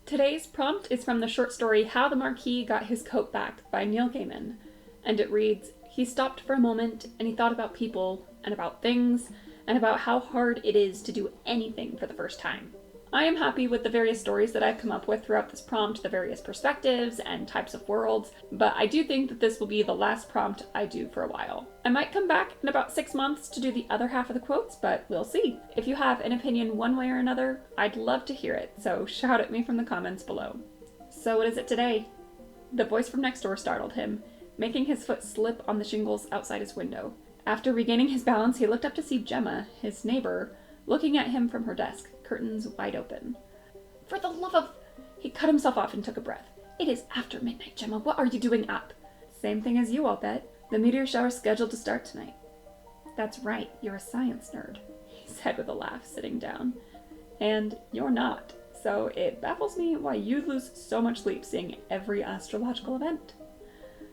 Today's prompt is from the short story How the Marquis Got His Coat Back by Neil Gaiman, and it reads, "He stopped for a moment and he thought about people and about things and about how hard it is to do anything for the first time." I am happy with the various stories that I've come up with throughout this prompt, the various perspectives and types of worlds, but I do think that this will be the last prompt I do for a while. I might come back in about 6 months to do the other half of the quotes, but we'll see. If you have an opinion one way or another, I'd love to hear it, so shout at me from the comments below. So what is it today? The voice from next door startled him, making his foot slip on the shingles outside his window. After regaining his balance, he looked up to see Gemma, his neighbor, looking at him from her desk, curtains wide open. "For the love of—" He cut himself off and took a breath. "It is after midnight, Gemma. What are you doing up?" "Same thing as you, I'll bet. The meteor shower's scheduled to start tonight." "That's right, you're a science nerd," he said with a laugh, sitting down. "And you're not, so it baffles me why you lose so much sleep seeing every astrological event."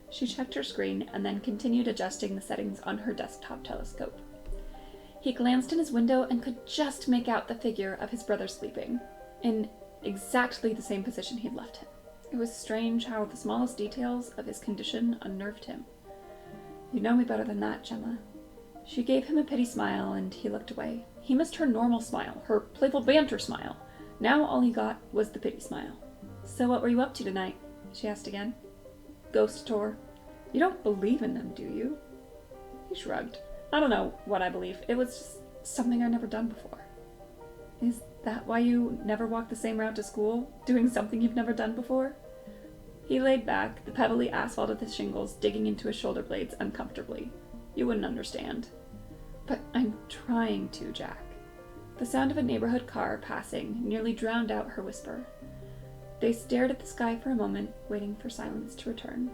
She checked her screen and then continued adjusting the settings on her desktop telescope. He glanced in his window and could just make out the figure of his brother sleeping, in exactly the same position he'd left him. It was strange how the smallest details of his condition unnerved him. "You know me better than that, Gemma." She gave him a pity smile and he looked away. He missed her normal smile, her playful banter smile. Now all he got was the pity smile. "So what were you up to tonight?" she asked again. "Ghost tour." "You don't believe in them, do you?" He shrugged. "I don't know what I believe. It was just something I'd never done before." "Is that why you never walk the same route to school? Doing something you've never done before?" He laid back, the pebbly asphalt of the shingles digging into his shoulder blades uncomfortably. "You wouldn't understand." "But I'm trying to, Jack." The sound of a neighborhood car passing nearly drowned out her whisper. They stared at the sky for a moment, waiting for silence to return.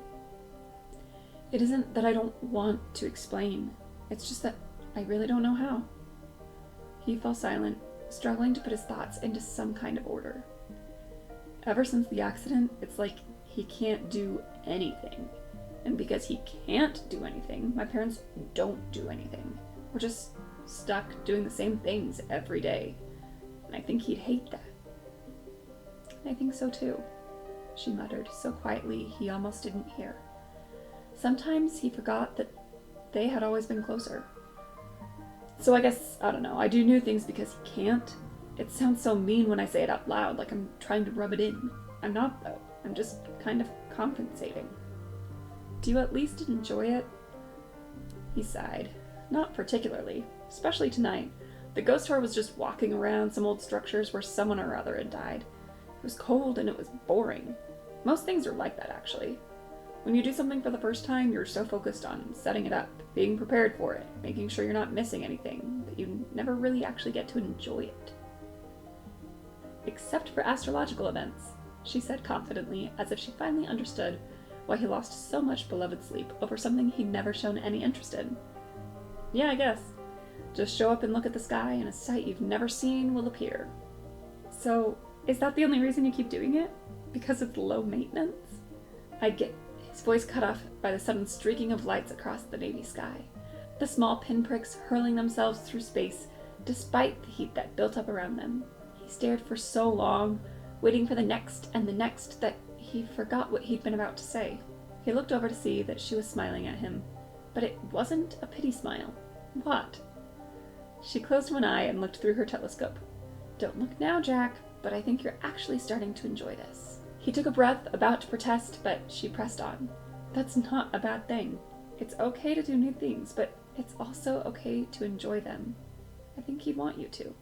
"It isn't that I don't want to explain. It's just that I really don't know how." He fell silent, struggling to put his thoughts into some kind of order. Ever since the accident, it's like he can't do anything. And because he can't do anything, my parents don't do anything. We're just stuck doing the same things every day. And I think he'd hate that. "I think so too," she muttered, so quietly he almost didn't hear. Sometimes he forgot that they had always been closer. "So I guess, I don't know, I do new things because he can't." It sounds so mean when I say it out loud, like I'm trying to rub it in. I'm not, though. I'm just kind of compensating. "Do you at least enjoy it?" He sighed. "Not particularly, especially tonight. The ghost tour was just walking around some old structures where someone or other had died. It was cold and it was boring. Most things are like that, actually. When you do something for the first time, you're so focused on setting it up, being prepared for it, making sure you're not missing anything, that you never really actually get to enjoy it." "Except for astrological events," she said confidently, as if she finally understood why he lost so much beloved sleep over something he'd never shown any interest in. "Yeah, I guess. Just show up and look at the sky, and a sight you've never seen will appear." "So, is that the only reason you keep doing it? Because it's low maintenance?" "I'd get—" His voice cut off by the sudden streaking of lights across the navy sky, the small pinpricks hurling themselves through space despite the heat that built up around them. He stared for so long, waiting for the next and the next, that he forgot what he'd been about to say. He looked over to see that she was smiling at him, but it wasn't a pity smile. What? She closed one eye and looked through her telescope. "Don't look now, Jack, but I think you're actually starting to enjoy this." He took a breath, about to protest, but she pressed on. "That's not a bad thing. It's okay to do new things, but it's also okay to enjoy them. I think he'd want you to."